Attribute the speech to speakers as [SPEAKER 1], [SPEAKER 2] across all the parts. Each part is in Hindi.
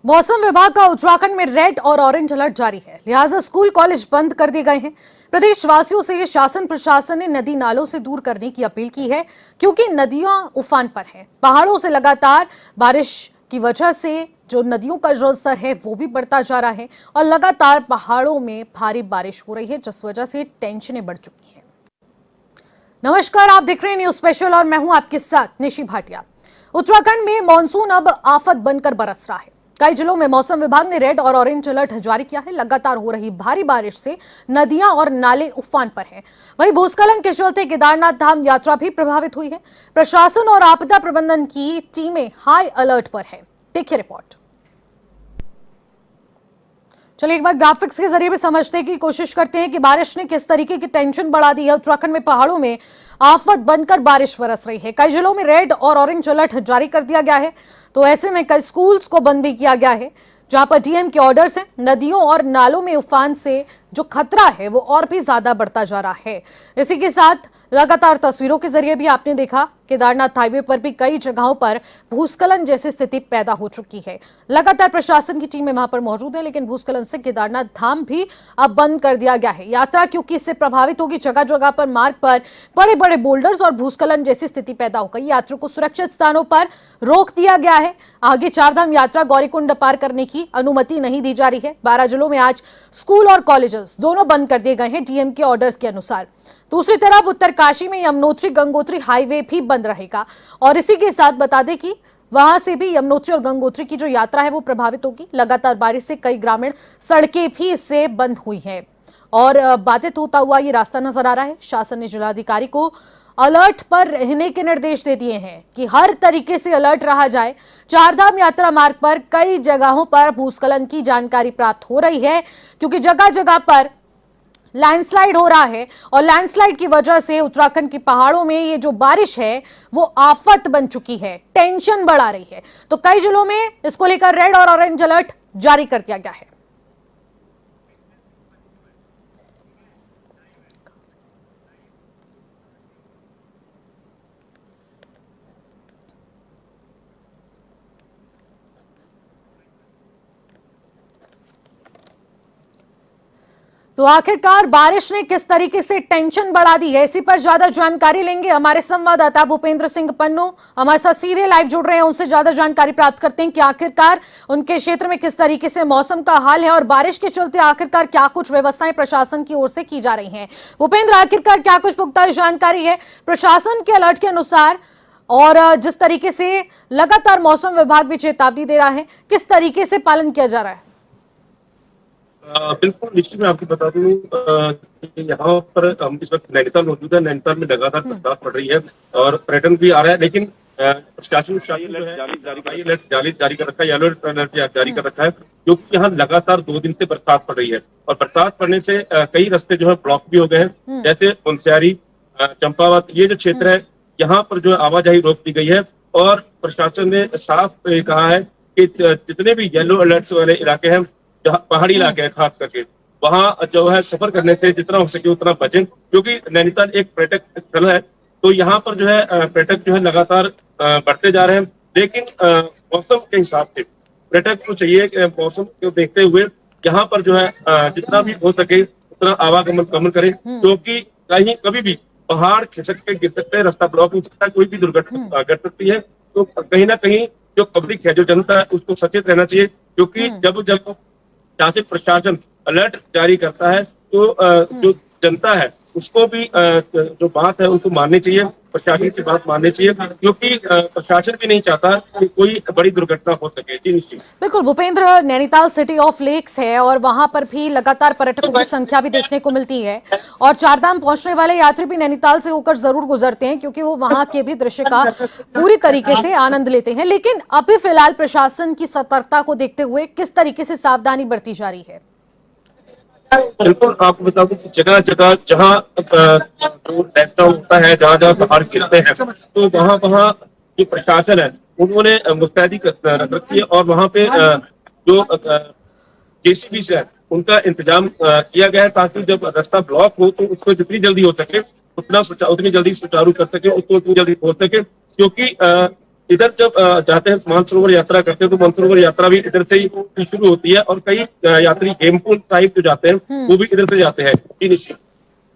[SPEAKER 1] मौसम विभाग का उत्तराखंड में रेड और ऑरेंज अलर्ट जारी है, लिहाजा स्कूल कॉलेज बंद कर दिए गए हैं। प्रदेश वासियों से शासन प्रशासन ने नदी नालों से दूर करने की अपील की है, क्योंकि नदियां उफान पर हैं। पहाड़ों से लगातार बारिश की वजह से जो नदियों का जलस्तर है वो भी बढ़ता जा रहा है और लगातार पहाड़ों में भारी बारिश हो रही है, जिस वजह से टेंशनें बढ़ चुकी हैं। नमस्कार, आप देख रहे हैं न्यूज स्पेशल और मैं हूं आपके साथ निशी भाटिया। उत्तराखंड में मानसून अब आफत बनकर बरस रहा है। कई जिलों में मौसम विभाग ने रेड और ऑरेंज अलर्ट जारी किया है। लगातार हो रही भारी बारिश से नदियां और नाले उफान पर हैं। वहीं भूस्खलन के चलते केदारनाथ धाम यात्रा भी प्रभावित हुई है। प्रशासन और आपदा प्रबंधन की टीमें हाई अलर्ट पर है। देखिए रिपोर्ट। चलिए एक बार ग्राफिक्स के जरिए भी समझने की कोशिश करते हैं कि बारिश ने किस तरीके की टेंशन बढ़ा दी है। उत्तराखंड में पहाड़ों में आफत बनकर बारिश बरस रही है। कई जिलों में रेड और ऑरेंज अलर्ट जारी कर दिया गया है, तो ऐसे में कई स्कूल्स को बंद भी किया गया है, जहां पर डीएम के ऑर्डर्स हैं। नदियों और नालों में उफान से जो खतरा है वो और भी ज्यादा बढ़ता जा रहा है। इसी के साथ लगातार तस्वीरों के जरिए भी आपने देखा केदारनाथ हाईवे पर भी कई जगहों पर भूस्खलन जैसी स्थिति पैदा हो चुकी है। लगातार प्रशासन की टीमें वहां पर मौजूद है, लेकिन भूस्खलन से केदारनाथ धाम भी अब बंद कर दिया गया है। यात्रा क्योंकि इससे प्रभावित होगी, जगह जगह पर मार्ग पर बड़े बड़े बोल्डर्स और भूस्खलन जैसी स्थिति पैदा हो गई। यात्रियों को सुरक्षित स्थानों पर रोक दिया गया है। आगे चारधाम यात्रा गौरीकुंड पार करने की अनुमति नहीं दी जा रही है। 12 जिलों में आज स्कूल और कॉलेजेस दोनों बंद कर दिए गए हैं डीएम के ऑर्डर्स के अनुसार। दूसरी तरफ उत्तरकाशी में यमुनोत्री गंगोत्री हाईवे भी बंद रहेगा और इसी के साथ बता दें कि वहां से भी यमुनोत्री और गंगोत्री की जो यात्रा है वो प्रभावित होगी। लगातार बारिश से कई ग्रामीण सड़कें भी इससे बंद हुई हैं और बाधित होता हुआ ये रास्ता नजर आ रहा है। शासन ने जिलाधिकारी को अलर्ट पर रहने के निर्देश दे दिए हैं कि हर तरीके से अलर्ट रहा जाए। चारधाम यात्रा मार्ग पर कई जगहों पर भूस्खलन की जानकारी प्राप्त हो रही है, क्योंकि जगह जगह पर लैंडस्लाइड हो रहा है और लैंडस्लाइड की वजह से उत्तराखंड के पहाड़ों में ये जो बारिश है वो आफत बन चुकी है, टेंशन बढ़ा रही है। तो कई जिलों में इसको लेकर रेड और ऑरेंज अलर्ट जारी कर दिया गया है। तो आखिरकार बारिश ने किस तरीके से टेंशन बढ़ा दी है, इसी पर ज्यादा जानकारी लेंगे हमारे संवाददाता भूपेंद्र सिंह पन्नू हमारे साथ सीधे लाइव जुड़ रहे हैं। उनसे ज्यादा जानकारी प्राप्त करते हैं कि आखिरकार उनके क्षेत्र में किस तरीके से मौसम का हाल है और बारिश के चलते आखिरकार क्या कुछ व्यवस्थाएं प्रशासन की ओर से की जा रही हैं। भूपेंद्र, आखिरकार क्या कुछ पुख्ता जानकारी है प्रशासन के अलर्ट के अनुसार, और जिस तरीके से लगातार मौसम विभाग भी चेतावनी दे रहा है, किस तरीके से पालन किया जा रहा है?
[SPEAKER 2] बिल्कुल निश्चित मैं आपको बता दूं यहाँ पर हम इस वक्त नैनीताल मौजूद है। नैनीताल में लगातार बरसात पड़ रही है और पर्यटन भी आ रहा है, लेकिन प्रशासन जारी कर रखा है, येलो अलर्ट जारी कर रखा है, क्योंकि यहाँ लगातार 2 दिन से बरसात पड़ रही है और बरसात पड़ने से कई रास्ते जो है ब्लॉक भी हो गए हैं, जैसे मुनस्यारी, चंपावत, ये जो क्षेत्र है यहाँ पर जो आवाजाही रोक दी गई है। और प्रशासन ने साफ कहा है कि जितने भी येलो अलर्ट वाले इलाके हैं, जहाँ पहाड़ी इलाके हैं खास करके, वहाँ जो है सफर करने से जितना हो सके उतना बचें, क्योंकि नैनीताल एक पर्यटक स्थल है। तो यहाँ पर जो है पर्यटक जो है लगातार बढ़ते जा रहे हैं, लेकिन मौसम के हिसाब से पर्यटक को चाहिए मौसम को देखते हुए यहाँ पर जो है जितना भी हो सके उतना आवागमन करें, क्योंकि कहीं कभी भी पहाड़ खिसक के गिर सकते हैं, रास्ता ब्लॉक हो सकता है, कोई भी दुर्घटना घट सकती है। तो कहीं ना कहीं जो पब्लिक है, जो जनता है, उसको सचेत रहना चाहिए, क्योंकि जब शासन प्रशासन अलर्ट जारी करता है तो जो जनता है उसको भी जो बात है उनको माननी चाहिए, प्रशासन की बात माननी चाहिए, क्योंकि प्रशासन भी नहीं चाहता कि कोई बड़ी दुर्घटना हो सके। जी निश्चित।
[SPEAKER 1] बिल्कुल Bhupendra, Nainital city of lakes है और वहां पर भी लगातार पर्यटकों की संख्या भी देखने को मिलती है और चारधाम पहुंचने वाले यात्री भी नैनीताल से होकर जरूर गुजरते हैं, क्योंकि वो वहां के भी दृश्य का पूरी तरीके से आनंद लेते हैं। लेकिन अभी फिलहाल प्रशासन की सतर्कता को देखते हुए किस तरीके से सावधानी बरती जा रही है?
[SPEAKER 2] बिल्कुल आपको बता दूं, जगह जगह जहाँ जो डैम होता है, जहाँ जहाँ पहाड़ गिरते हैं, तो वहाँ वहाँ जो प्रशासन है उन्होंने मुस्तैदी रख रखी है और वहाँ पे जो जेसीबी से है उनका इंतजाम किया गया है, ताकि जब रास्ता ब्लॉक हो तो उसको जितनी जल्दी हो सके उतनी जल्दी सुचारू कर सके, उसको उतनी जल्दी खोल सके, क्योंकि इधर जब जाते हैं मानसरोवर यात्रा करते हैं तो मानसरोवर यात्रा भी इधर से ही शुरू होती है और कई यात्री हेमकुंड साहिब जो जाते हैं वो भी इधर से जाते हैं। जी निश्चित।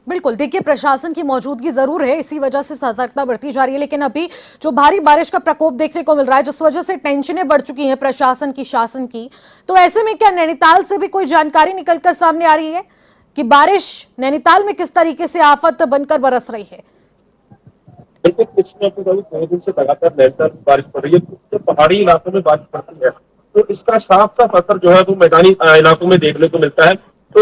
[SPEAKER 1] बिल्कुल, देखिए प्रशासन की मौजूदगी जरूर है, इसी वजह से सतर्कता बढ़ती जा रही है, लेकिन अभी जो भारी बारिश का प्रकोप देखने को मिल रहा है जिस वजह से टेंशनें बढ़ चुकी हैं प्रशासन की, शासन की, तो ऐसे में क्या नैनीताल से भी कोई जानकारी निकलकर सामने आ रही है कि बारिश नैनीताल में किस तरीके से आफत बनकर बरस रही है?
[SPEAKER 2] बिल्कुल, इसमें आपको बताऊं 2 दिन से लगातार नैनीताल में बारिश पड़ रही है। तो पहाड़ी इलाकों में बारिश पड़ती है तो इसका साफ साफ असर जो है वो मैदानी इलाकों में देखने को मिलता है। तो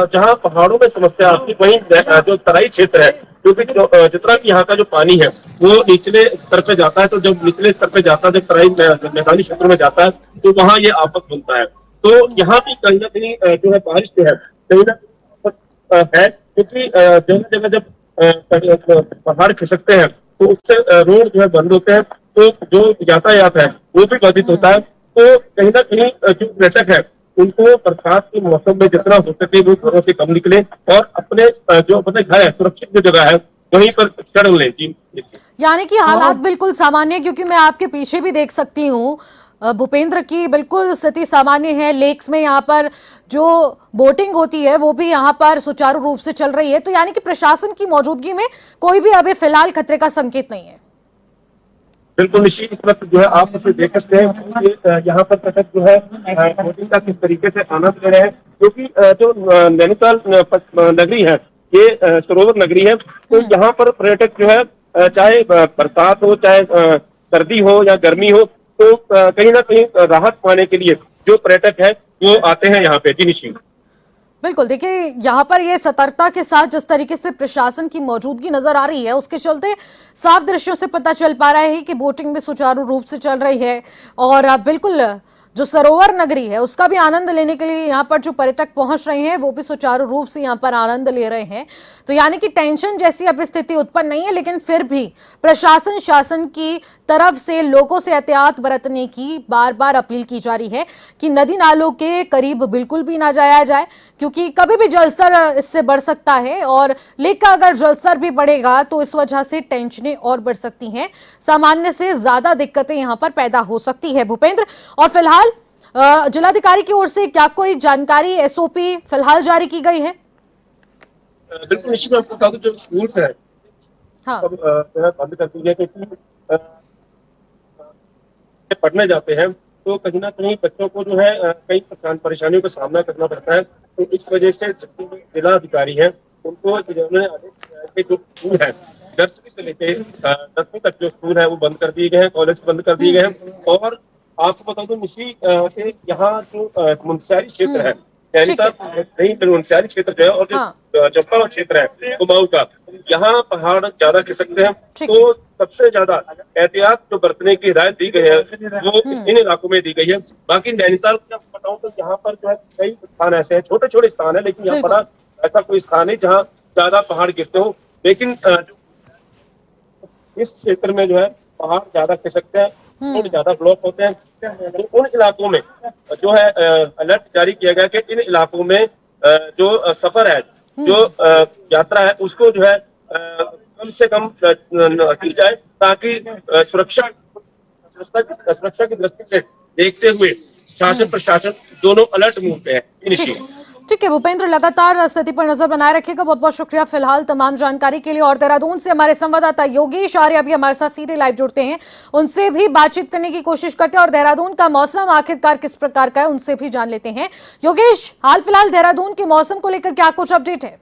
[SPEAKER 2] जहाँ पहाड़ों में समस्या आती है वहीं जो तराई क्षेत्र है, क्योंकि जितना भी यहाँ का जो पानी है वो निचले स्तर पे जाता है, तो जब निचले स्तर पे जाता है, जब तराई मैदानी क्षेत्र में जाता है तो वहाँ ये आफत बनता है। तो यहाँ भी कहीं ना कहीं जो है बारिश जो है कहीं ना कहीं है, क्योंकि जगह जगह जब पहाड़ खिसकते हैं तो उससे रोड जो है बंद होते हैं, तो जो यातायात है वो भी बाधित होता है। तो कहीं ना कहीं जो पर्यटक है उनको बरसात के मौसम में जितना हो सके वो घरों से कम निकले और अपने जो अपने घर है, सुरक्षित जो जगह है वहीं पर शरण लें। जी,
[SPEAKER 1] यानी कि हालात बिल्कुल सामान्य है, क्योंकि मैं आपके पीछे भी देख सकती हूँ भूपेंद्र की बिल्कुल स्थिति सामान्य है। लेक्स में यहाँ पर जो बोटिंग होती है वो भी यहाँ पर सुचारू रूप से चल रही है, तो यानी कि प्रशासन की मौजूदगी में कोई भी अभी फिलहाल खतरे का संकेत नहीं है।
[SPEAKER 2] बिल्कुल निश्चित, इस वक्त जो है आप उसे देख सकते हैं कि यहाँ पर पर्यटक जो है बोटिंग का किस तरीके से आनंद ले रहे हैं, क्योंकि जो नैनीताल नगरी है ये सरोवर नगरी है। तो यहाँ पर पर्यटक जो है चाहे बरसात हो, चाहे सर्दी हो या गर्मी हो, तो कहीं ना कहीं राहत पाने के लिए जो पर्यटक है वो आते हैं यहाँ पे। जी निश्चित।
[SPEAKER 1] बिल्कुल, देखिए यहाँ पर ये सतर्कता के साथ जिस तरीके से प्रशासन की मौजूदगी नजर आ रही है उसके चलते साफ दृश्यों से पता चल पा रहा है कि बोटिंग भी सुचारू रूप से चल रही है और बिल्कुल जो सरोवर नगरी है उसका भी आनंद लेने के लिए यहाँ पर जो पर्यटक पहुंच रहे हैं वो भी सुचारू रूप से यहाँ पर आनंद ले रहे हैं। तो यानी कि टेंशन जैसी अब स्थिति उत्पन्न नहीं है, लेकिन फिर भी प्रशासन शासन की तरफ से लोगों से एहतियात बरतने की बार बार अपील की जा रही है कि नदी नालों के करीब बिल्कुल भी ना जाया जाए, क्योंकि कभी भी जलस्तर इससे बढ़ सकता है और लेक का अगर जलस्तर भी बढ़ेगा तो इस वजह से टेंशनें और बढ़ सकती हैं, सामान्य से ज्यादा दिक्कतें यहाँ पर पैदा हो सकती है। भूपेंद्र, और फिलहाल जिलाधिकारी की ओर से क्या कोई जानकारी एसओपी फिलहाल जारी की गई है?
[SPEAKER 2] बिल्कुल निश्चित, मैं आपको बता दूं जो स्कूल है सब जो है बंद कर दी है, क्योंकि पढ़ने जाते हैं तो कहीं ना कहीं बच्चों को जो है कई परेशानियों का सामना करना पड़ता है। तो इस वजह से जिला अधिकारी हैं उनको जिन्होंने आदेश दिया है कि जो स्कूल है 10वीं से लेकर 10वीं तक जो स्कूल है वो बंद कर दिए गए हैं, कॉलेज बंद कर दिए गए हैं। और आपको बता दूं निशी से यहाँ जो मुंशियारी क्षेत्र है नैनीताल मुंशियारी क्षेत्र जो है और जो चंपावत क्षेत्र है कुमाऊं का, यहाँ पहाड़ ज्यादा खिसकते हैं। तो सबसे ज्यादा एहतियात जो बरतने की राय दी गई है वो इन इलाकों में दी गई है। बाकी नैनीताल में आपको बताऊं तो यहाँ पर जो है कई स्थान ऐसे हैं, छोटे छोटे स्थान है, लेकिन यहाँ पर ऐसा कोई स्थान है जहाँ ज्यादा पहाड़ गिरते हो। लेकिन इस क्षेत्र में जो है पहाड़ ज्यादा खिसकते हैं, रोड ज्यादा ब्लॉक होते हैं। तो उन इलाकों में जो है अलर्ट जारी किया गया कि इन इलाकों में जो सफर है, जो यात्रा है उसको जो है कम से कम की जाए, ताकि सुरक्षा की दृष्टि से देखते हुए शासन प्रशासन दोनों अलर्ट मूड पे है।
[SPEAKER 1] ठीक है भूपेंद्र, लगातार स्थिति पर नजर बनाए रखिएगा। बहुत बहुत शुक्रिया फिलहाल तमाम जानकारी के लिए। और देहरादून से हमारे संवाददाता योगेश आर्य अभी हमारे साथ सीधे लाइव जुड़ते हैं, उनसे भी बातचीत करने की कोशिश करते हैं और देहरादून का मौसम आखिरकार किस प्रकार का है उनसे भी जान लेते हैं। योगेश, हाल फिलहाल देहरादून के मौसम को लेकर क्या कुछ अपडेट है?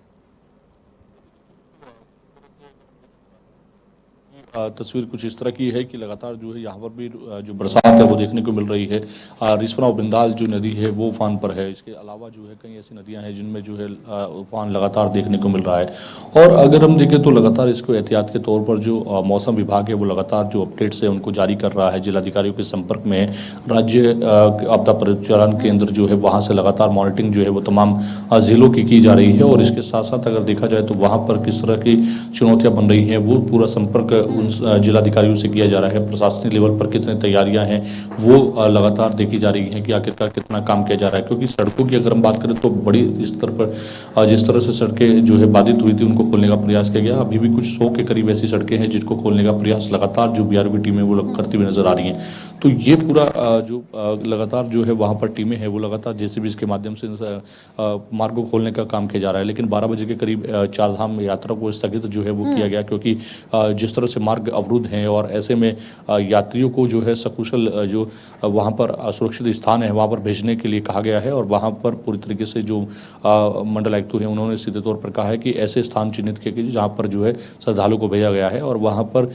[SPEAKER 3] तस्वीर कुछ इस तरह की है कि लगातार जो है यहाँ पर भी जो बरसात है वो देखने को मिल रही है। रिस्पना और बिंदाल जो नदी है वो उफान पर है। इसके अलावा जो है कई ऐसी नदियाँ हैं जिनमें जो है उफान लगातार देखने को मिल रहा है। और अगर हम देखें तो लगातार इसको एहतियात के तौर पर जो मौसम विभाग है वो लगातार जो अपडेट्स है उनको जारी कर रहा है। जिलाधिकारियों के संपर्क में राज्य आपदा परिचालन केंद्र जो है वहाँ से लगातार मॉनिटरिंग जो है वो तमाम जिलों की जा रही है। और इसके साथ साथ अगर देखा जाए तो वहाँ पर किस तरह की चुनौतियाँ बन रही हैं वो पूरा संपर्क उन जिलाधिकारियों से किया जा रहा है, प्रशासनिक लेवल पर कितनी तैयारियां हैं वो लगातार देखी जा रही हैं कि आखिरकार कितना काम किया जा रहा है। क्योंकि सड़कों की अगर हम बात करें तो बड़ी स्तर पर जिस तरह से सड़कें जो है बाधित हुई थी उनको खोलने का प्रयास किया गया। अभी भी कुछ 100 के करीब ऐसी सड़कें हैं जिनको खोलने का प्रयास लगातार जो बीआरओ टीमें वो करती हुई नजर आ रही हैं। तो ये पूरा जो लगातार जो है वहाँ पर टीमें हैं वो लगातार जेसीबी के माध्यम से मार्ग को खोलने का काम किया जा रहा है। लेकिन 12 बजे के करीब चारधाम यात्रा को स्थगित जो है वो किया गया, क्योंकि जिस तरह से मार्ग अवरुद्ध हैं और ऐसे में यात्रियों को जो है सकुशल जो वहाँ पर सुरक्षित स्थान है वहाँ पर भेजने के लिए कहा गया है। और वहाँ पर पूरी तरीके से जो मंडल आयुक्त हैं उन्होंने सीधे तौर पर कहा है कि ऐसे स्थान चिन्हित किए गए जहाँ पर जो है श्रद्धालु को भेजा गया है और वहाँ पर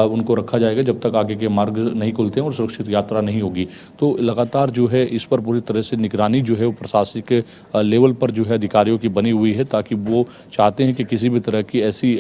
[SPEAKER 3] उनको रखा जाएगा जब तक आगे के मार्ग नहीं खुलते हैं और सुरक्षित यात्रा नहीं होगी। तो लगातार जो है इस पर पूरी तरह से निगरानी जो है वो प्रशासनिक लेवल पर जो है अधिकारियों की बनी हुई है, ताकि वो चाहते हैं कि किसी भी तरह की ऐसी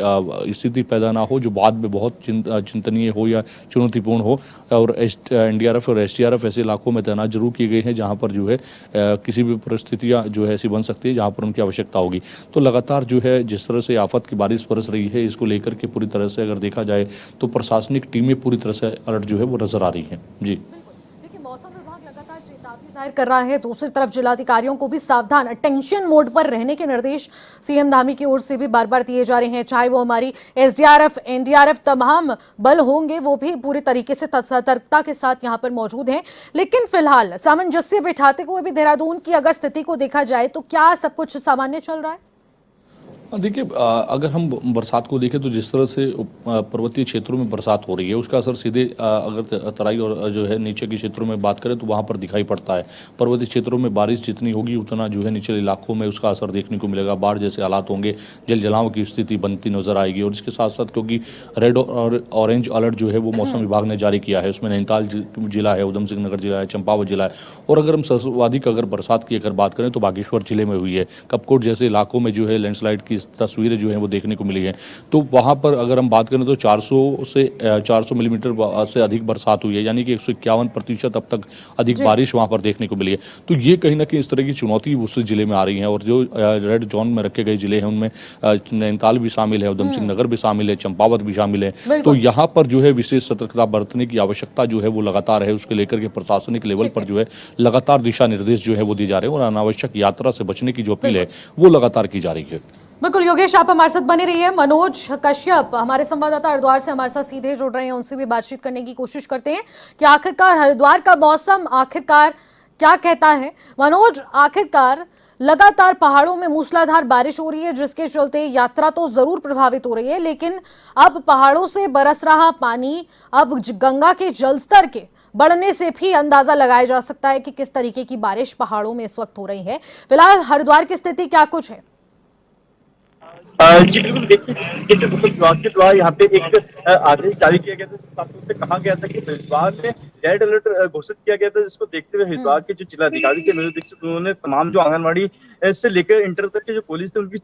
[SPEAKER 3] स्थिति पैदा ना हो जो बाद में बहुत चिंतनीय हो या चुनौतीपूर्ण हो। और एनडीआरएफ और एसडीआरएफ ऐसे इलाकों में तैनात जरूर किए गए हैं जहाँ पर जो है किसी भी परिस्थितियाँ जो है ऐसी बन सकती है जहाँ पर उनकी आवश्यकता होगी। तो लगातार जो है जिस तरह से आफत की बारिश बरस रही है इसको लेकर के पूरी तरह से अगर देखा जाए तो प्रशासनिक टीमें पूरी तरह से अलर्ट जो है वो नजर आ रही हैं। जी
[SPEAKER 1] देखिए, मौसम विभाग लगातार चेतावनी जाहिर कर रहा है, दूसरी तरफ जिलाधिकारियों को भी सावधान अटेंशन मोड पर रहने के निर्देश सीएम धामी की ओर से भी बार बार दिए जा रहे हैं। चाहे वो हमारी एसडीआरएफ एनडीआरएफ तमाम बल होंगे वो भी पूरी तरीके से सतर्कता के साथ यहाँ पर मौजूद हैं। लेकिन फिलहाल सामंजस्य बिठाते हुए भी देहरादून की अगर स्थिति को देखा जाए तो क्या सब कुछ सामान्य चल रहा है?
[SPEAKER 3] देखिए, अगर हम बरसात को देखें तो जिस तरह से पर्वतीय क्षेत्रों में बरसात हो रही है उसका असर सीधे अगर तराई और जो है नीचे के क्षेत्रों में बात करें तो वहाँ पर दिखाई पड़ता है। पर्वतीय क्षेत्रों में बारिश जितनी होगी उतना जो है निचले इलाकों में उसका असर देखने को मिलेगा। बाढ़ जैसे हालात होंगे, जल जलाव की स्थिति बनती नजर आएगी। और इसके साथ साथ क्योंकि रेड और ऑरेंज अलर्ट जो है वो मौसम विभाग ने जारी किया है, उसमें नैनीताल जिला है, उधम सिंह नगर जिला है, चंपावत जिला है। और अगर हम सर्वाधिक अगर बरसात की अगर बात करें तो बागेश्वर जिले में हुई है। कपकोट जैसे इलाकों में जो है लैंडस्लाइड की तस्वीरें जो हैं वो देखने को मिली हैं। तो वहाँ पर अगर हम बात करें तो 400 मिलीमीटर से अधिक बरसात हुई है, यानी कि 151% अब तक अधिक बारिश वहाँ पर देखने को मिली है। तो ये कहीं ना कहीं इस तरह की चुनौती उस जिले में आ रही है। और जो रेड जोन में रखे गए जिले हैं उनमें नैनीताल भी शामिल है, उधम सिंह नगर भी शामिल है, चंपावत भी शामिल है। तो यहाँ पर जो है विशेष सतर्कता बरतने की आवश्यकता जो है वो लगातार है। उसके लेकर के प्रशासनिक लेवल पर जो है लगातार दिशा निर्देश जो है वो दिए जा रहे हैं और अनावश्यक यात्रा से बचने की जो अपील है वो लगातार की जा रही है।
[SPEAKER 1] बिल्कुल योगेश, आप हमारे साथ बने रहिए। मनोज कश्यप हमारे संवाददाता हरिद्वार से हमारे साथ सीधे जुड़ रहे हैं, उनसे भी बातचीत करने की कोशिश करते हैं कि आखिरकार हरिद्वार का मौसम आखिरकार क्या कहता है। मनोज, आखिरकार लगातार पहाड़ों में मूसलाधार बारिश हो रही है जिसके चलते यात्रा तो जरूर प्रभावित हो रही है, लेकिन अब पहाड़ों से बरस रहा पानी अब गंगा के जलस्तर के बढ़ने से भी अंदाजा लगाया जा सकता है कि किस तरीके की बारिश पहाड़ों में इस वक्त हो रही है। फिलहाल हरिद्वार की स्थिति क्या कुछ है?
[SPEAKER 4] जी बिल्कुल, देखिए जिस तरीके से मौसम विभाग के द्वारा यहाँ पे एक आदेश जारी किया गया था, जिस हिसाब से कहा गया था कि हरिद्वार में रेड अलर्ट घोषित किया गया था, जिसको देखते हुए हरिद्वार के जो जिलाधिकारी थे मयूर दीक्षित उन्होंने तमाम जो आंगनबाड़ी से लेकर इंटर तक के जो पुलिस थे उनकी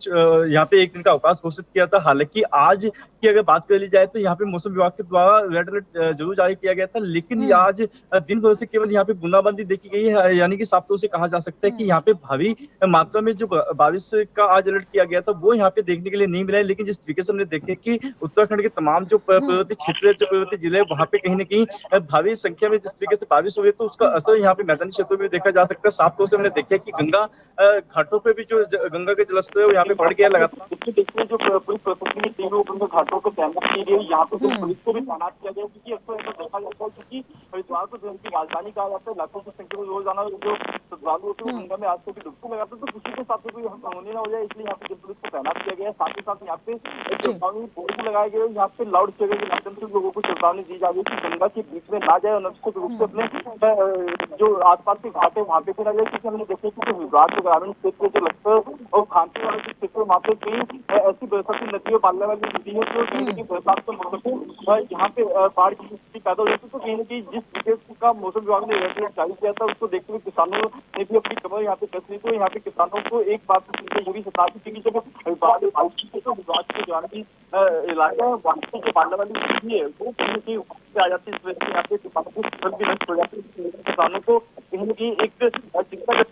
[SPEAKER 4] यहाँ पे एक दिन का अवकाश घोषित किया था। हालांकि आज की अगर बात कर ली जाए तो यहाँ पे मौसम विभाग के द्वारा रेड अलर्ट जरूर जारी किया गया था, लेकिन आज दिन भर से केवल यहाँ पे बूंदाबांदी देखी गई है। यानी कि साफ तौर से कहा जा सकता है कि यहाँ पे भारी मात्रा में जो बारिश का आज अलर्ट किया गया था वो यहाँ पे देखने के लिए नहीं मिला है। लेकिन जिस तरीके से हमने देखे कि उत्तराखंड के तमाम जो पर्वतीय क्षेत्र, जो पर्वतीय जिले, वहाँ पे कहीं ना कहीं भारी संख्या में जिस तरीके से बारिश हुई है तो उसका असर यहाँ पे मैदानी क्षेत्रों में देखा जा सकता है। साफ तौर से हमने देखा कि गंगा घाटों पे भी जो गंगा के जलस्तर है यहाँ पे बढ़ गया लगातार। देखिए जो पुलिस प्रशासन की टीम है गंगा घाटों को तैनात की गई, यहाँ पे पुलिस को भी तैनात किया गया, क्योंकि अक्सर ऐसा देखा जाता है क्योंकि हरिद्वार को जो की राजधानी कहा जाता है, लाखों की संख्या में रोजाना जो श्रद्धालु होते हैं गंगा में आज भी डुबकी लगाते हैं, तो किसी के साथ कोई होने ना हो जाए इसलिए यहाँ पे पुलिस को तैनात किया गया है। साथ ही साथ यहाँ पे चेतावनी बोर्ड भी लगाए गए, यहाँ पे लाउड स्पीकर के माध्यम से लोगों को चेतावनी दी जा रही है कि गंगा के बीच में ना जाए और निश्चित रूप से अपने जो आसपास के घाट है वहाँ पे भी ना जाए, क्योंकि हमने देखा कि हरिद्वार के ग्रामीण क्षेत्र जो लगभग और खांसी वाले जो क्षेत्र वहाँ पे कई ऐसी बरसाती नदियों पालने वाली नदी है जो कहीं ना कहीं बरसात के मौसम से यहाँ पे बाढ़ की स्थिति पैदा हो जाती है। तो कहीं ना कहीं जिस तरीके का मौसम विभाग ने अलर्ट जारी किया था उसको देखते हुए किसानों ने भी अपनी कमर यहाँ पे कस ली। तो यहाँ पे किसानों को एक बात ये भी सताती थी कि जब हरिद्वार के ग्रामीण इलाका है वहाँ से जो पालने वाली नदी है वो कहीं ना कहीं आ जाती है, इस वजह से यहाँ पे किसानों की फसल भी नष्ट हो जाती है। किसानों को कहीं ना कहीं एक चिंता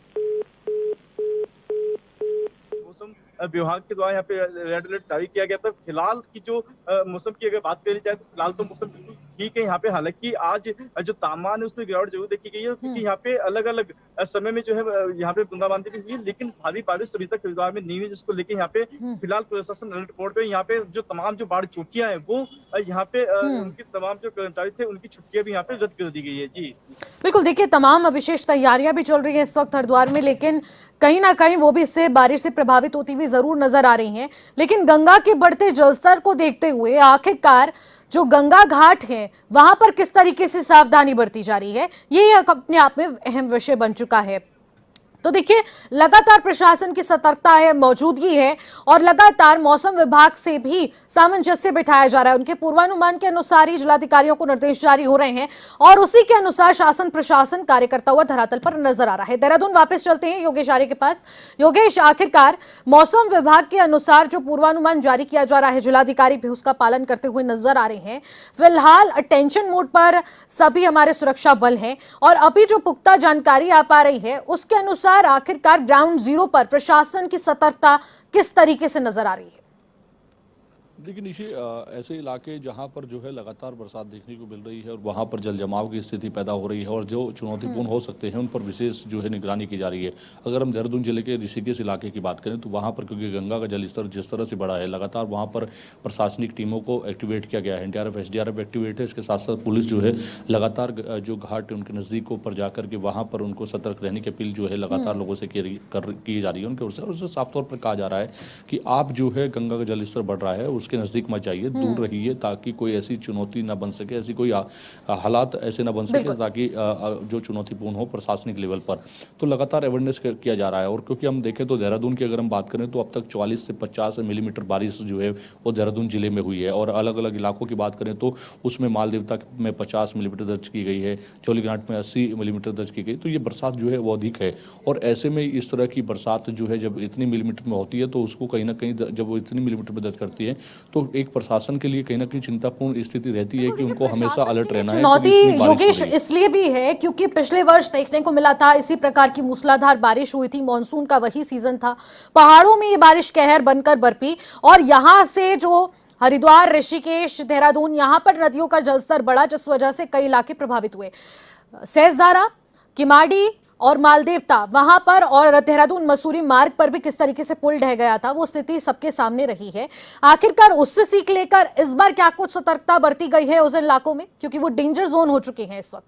[SPEAKER 4] मौसम विभाग के द्वारा यहाँ पे रेड अलर्ट जारी किया गया था। फिलहाल की जो मौसम की अगर बात करी जाए तो फिलहाल तो मौसम बिल्कुल ठीक है यहाँ पे। हालांकि आज जो तापमान है उसमें गिरावट जरूर देखी गई है, क्योंकि यहाँ पे अलग अलग समय में जो है यहाँ पे बूंदाबांदी भी हुई है, लेकिन भारी बारिश अभी तक हरिद्वार में नहीं हुई, जिसको लेके यहाँ पे फिलहाल प्रशासन अलर्ट मोड पे। यहाँ पे जो तमाम जो बाढ़ चौकियां हैं वो यहाँ पे उनकी तमाम जो कर्मचारी थे उनकी छुट्टियां भी यहाँ पे रद्द कर दी गई है। जी
[SPEAKER 1] बिल्कुल, देखिए तमाम विशेष तैयारियां भी चल रही हैं इस वक्त हरिद्वार में, लेकिन कहीं ना कहीं वो भी इससे बारिश से प्रभावित होती हुई जरूर नजर आ रही हैं। लेकिन गंगा के बढ़ते जलस्तर को देखते हुए आखिरकार जो गंगा घाट है वहां पर किस तरीके से सावधानी बरती जा रही है, ये अपने आप में अहम विषय बन चुका है। तो देखिए, लगातार प्रशासन की सतर्कता है, मौजूदगी है और लगातार मौसम विभाग से भी सामंजस्य बिठाया जा रहा है। उनके पूर्वानुमान के अनुसार ही जिलाधिकारियों को निर्देश जारी हो रहे हैं और उसी के अनुसार शासन प्रशासन कार्य करता हुआ धरातल पर नजर आ रहा है। देहरादून वापस चलते हैं योगेश आर्य के पास। योगेश, आखिरकार मौसम विभाग के अनुसार जो पूर्वानुमान जारी किया जा रहा है, जिलाधिकारी भी उसका पालन करते हुए नजर आ रहे हैं। फिलहाल अटेंशन मोड पर सभी हमारे सुरक्षा बल हैं और अभी जो पुख्ता जानकारी आ पा रही है उसके अनुसार आखिरकार ग्राउंड जीरो पर प्रशासन की सतर्कता किस तरीके से नजर आ रही है?
[SPEAKER 3] देखिए निशी, ऐसे इलाके जहाँ पर जो है लगातार बरसात देखने को मिल रही है और वहाँ पर जल जमाव की स्थिति पैदा हो रही है और जो चुनौतीपूर्ण हो सकते हैं उन पर विशेष जो है निगरानी की जा रही है। अगर हम देहरादून जिले के ऋषिकेश इलाके की बात करें तो वहाँ पर क्योंकि गंगा का जलस्तर जिस तरह से बढ़ा है, लगातार वहाँ पर प्रशासनिक टीमों को एक्टिवेट किया गया है। एनडीआरएफ एसडीआरएफ एक्टिवेट है, इसके साथ साथ पुलिस जो है लगातार जो घाट है उनके नज़दीकों पर जाकर के वहाँ पर उनको सतर्क रहने की अपील जो है लगातार लोगों से की जा रही है उनकी ओर से। और उससे साफ तौर पर कहा जा रहा है कि आप जो है गंगा का जलस्तर बढ़ रहा है उसके नज़दीक मत जाइए, दूर रहिए, ताकि कोई ऐसी चुनौती ना बन सके, ऐसी कोई हालात ऐसे ना बन सके ताकि जो चुनौतीपूर्ण हो प्रशासनिक लेवल पर। तो लगातार अवेयरनेस किया जा रहा है। और क्योंकि हम देखें तो देहरादून की अगर हम बात करें तो अब तक 44 से 50 मिलीमीटर बारिश जो है वो देहरादून जिले में हुई है। और अलग अलग इलाकों की बात करें तो उसमें मालदेवता में 50 मिलीमीटर दर्ज की गई है, चौलीघाट में 80 मिलीमीटर दर्ज की गई। तो ये बरसात जो है वो अधिक है। और ऐसे में इस तरह की बरसात जो है जब इतनी मिलीमीटर में होती है तो उसको कहीं ना कहीं जब वो इतनी मिलीमीटर में दर्ज करती है तो एक प्रशासन के लिए कहीं ना कहीं चिंतापूर्ण स्थिति रहती है कि उनको हमेशा अलर्ट रहना है।
[SPEAKER 1] चुनौती योगेश इसलिए भी है क्योंकि पिछले वर्ष देखने को मिला था इसी प्रकार की मूसलाधार बारिश हुई थी, मॉनसून का वही सीजन था, पहाड़ों में ये बारिश कहर बनकर बरपी और यहां से जो हरिद्वार, ऋषिकेश, देहरादून, यहां पर नदियों का जलस्तर बढ़ा जिस वजह से कई इलाके प्रभावित हुए। सेजधारा, किमाड़ी और मालदेवता वहां पर और देहरादून मसूरी मार्ग पर भी किस तरीके से पुल ढह गया था वो स्थिति सबके सामने रही है। आखिरकार उससे सीख लेकर इस बार क्या कुछ सतर्कता बरती गई है उस इलाकों में, क्योंकि वो डेंजर जोन हो चुके हैं इस वक्त?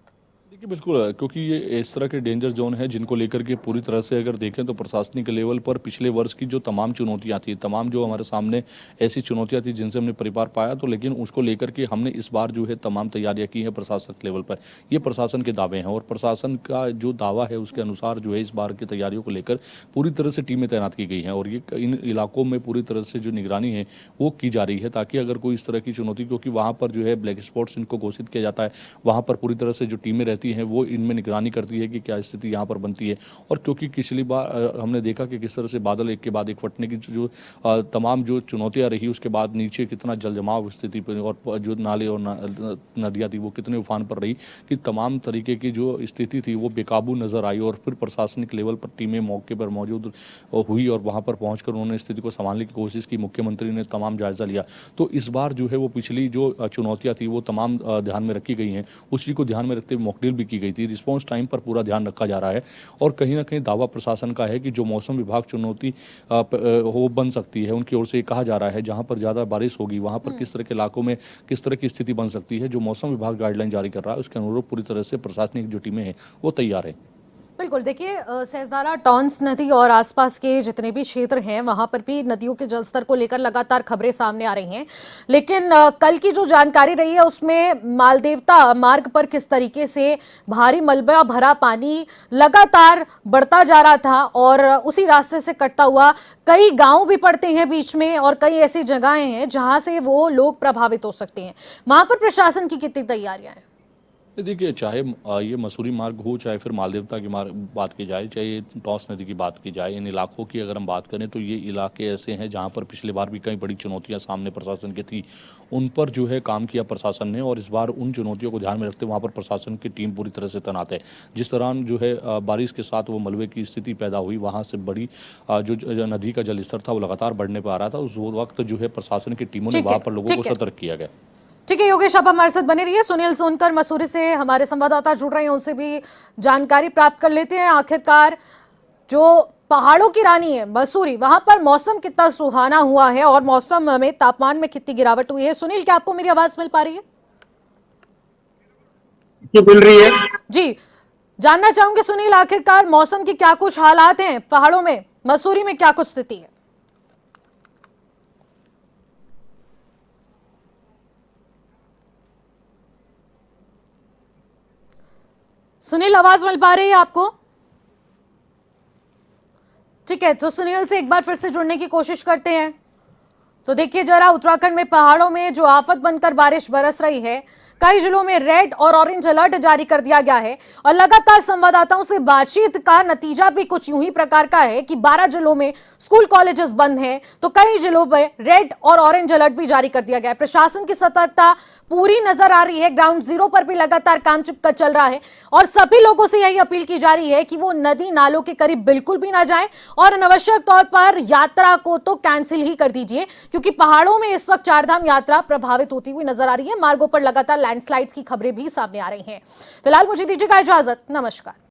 [SPEAKER 3] देखिए बिल्कुल, क्योंकि ये इस तरह के डेंजर जोन है जिनको लेकर के पूरी तरह से अगर देखें तो प्रशासनिक लेवल पर पिछले वर्ष की जो तमाम चुनौतियां थी, तमाम जो हमारे सामने ऐसी चुनौतियां थी जिनसे हमने परिवार पाया, तो लेकिन उसको लेकर के हमने इस बार जो है तमाम तैयारियां की हैं प्रशासनिक लेवल पर। ये प्रशासन के दावे हैं और प्रशासन का जो दावा है उसके अनुसार जो है इस बार की तैयारियों को लेकर पूरी तरह से टीमें तैनात की गई हैं और ये इन इलाकों में पूरी तरह से जो निगरानी है वो की जा रही है ताकि अगर कोई इस तरह की चुनौती, क्योंकि वहाँ पर जो है ब्लैक स्पॉट्स इनको घोषित किया जाता है, वहाँ पर पूरी तरह से जो टीमें रहती हैं वो इनमें निगरानी करती है कि क्या स्थिति यहाँ पर बनती है। और क्योंकि पिछली बार हमने देखा कि किस तरह से बादल एक के बाद एक फटने की जो तमाम जो चुनौतियाँ रही, उसके बाद नीचे कितना जल जमाव स्थिति पर और जो नाले और नदियाँ थी वो कितने उफान पर रही कि तमाम तरीके की जो स्थिति थी वो बेकाबू नजर आई। और फिर प्रशासनिक लेवल पर टीमें मौके पर मौजूद हुई और वहाँ पर पहुँचकर उन्होंने स्थिति को संभालने की कोशिश की। मुख्यमंत्री ने तमाम जायजा लिया। तो इस बार जो है वो पिछली जो चुनौतियाँ थी वो तमाम ध्यान में रखी गई हैं, उसी को ध्यान में रखते हुए मॉकड्रिल भी की गई थी। रिस्पॉन्स टाइम पर पूरा ध्यान रखा जा रहा है और कहीं ना कहीं दावा प्रशासन का है कि जो मौसम विभाग चुनौती हो बन सकती है उनकी ओर से कहा जा रहा है जहां पर ज़्यादा बारिश होगी वहां पर किस तरह के इलाकों में किस तरह की स्थिति बन सकती है, जो मौसम विभाग गाइडलाइन जारी कर रहा है उसके अनुरूप पूरी तरह से प्रशासनिक जो टीमें हैं वो तैयार है।
[SPEAKER 1] बिल्कुल, देखिए सेजधारा, टॉन्स नदी और आसपास के जितने भी क्षेत्र हैं वहां पर भी नदियों के जलस्तर को लेकर लगातार खबरें सामने आ रही हैं, लेकिन कल की जो जानकारी रही है उसमें मालदेवता मार्ग पर किस तरीके से भारी मलबा भरा पानी लगातार बढ़ता जा रहा था और उसी रास्ते से कटता हुआ कई गांव भी पड़ते हैं बीच में और कई ऐसी जगहें हैं जहां से वो लोग प्रभावित हो सकते हैं। वहां पर प्रशासन की कितनी तैयारियां हैं?
[SPEAKER 3] देखिए, चाहे ये मसूरी मार्ग हो, चाहे फिर मालदेवता की बात की जाए, चाहे ये टॉस नदी की बात की जाए, इन इलाकों की अगर हम बात करें तो ये इलाके ऐसे हैं जहाँ पर पिछली बार भी कई बड़ी चुनौतियाँ सामने प्रशासन की थी। उन पर जो है काम किया प्रशासन ने, और इस बार उन चुनौतियों को ध्यान में रखते वहाँ पर प्रशासन की टीम पूरी तरह से तैनात है। जिस दौरान जो है बारिश के साथ वो मलबे की स्थिति पैदा हुई, वहाँ से बड़ी जो नदी का जलस्तर था वो लगातार बढ़ने पर आ रहा था। उस वक्त जो है प्रशासन की टीमों ने
[SPEAKER 1] ठीक है,
[SPEAKER 3] वहाँ पर लोगों को
[SPEAKER 1] ठीक है।
[SPEAKER 3] सतर्क किया गया।
[SPEAKER 1] ठीक है योगेश, आप हमारे साथ बने रहिए। सुनील सोनकर मसूरी से हमारे संवाददाता जुड़ रहे हैं, उनसे भी जानकारी प्राप्त कर लेते हैं। आखिरकार जो पहाड़ों की रानी है मसूरी, वहां पर मौसम कितना सुहाना हुआ है और मौसम में तापमान में कितनी गिरावट हुई है? सुनील, क्या आपको मेरी आवाज मिल पा रही है?
[SPEAKER 4] मिल रही है।
[SPEAKER 1] जी, जानना चाहूंगे सुनील, आखिरकार मौसम की क्या कुछ हालात हैं पहाड़ों में, मसूरी में क्या कुछ स्थिति है? सुनील, आवाज मिल पा रही है आपको? ठीक है, तो सुनील से एक बार फिर से जुड़ने की कोशिश करते हैं। तो देखिए जरा, उत्तराखंड में पहाड़ों में जो आफत बनकर बारिश बरस रही है, कई जिलों में रेड और ऑरेंज अलर्ट जारी कर दिया गया है और लगातार संवाददाताओं से बातचीत का नतीजा भी कुछ यूं ही प्रकार का है कि 12 जिलों में स्कूल कॉलेजेस बंद हैं, तो कई जिलों में रेड और ऑरेंज अलर्ट भी जारी कर दिया गया है। प्रशासन की सतर्कता पूरी नजर आ रही है, ग्राउंड जीरो पर भी लगातार काम चल रहा है और सभी लोगों से यही अपील की जा रही है कि वो नदी नालों के करीब बिल्कुल भी ना जाएं और अनावश्यक तौर पर यात्रा को तो कैंसिल ही कर दीजिए, क्योंकि पहाड़ों में इस वक्त चारधाम यात्रा प्रभावित होती हुई नजर आ रही है। मार्गों पर लगातार लैंडस्लाइड्स की खबरें भी सामने आ रही हैं। फिलहाल मुझे दीजिएगा इजाजत, नमस्कार।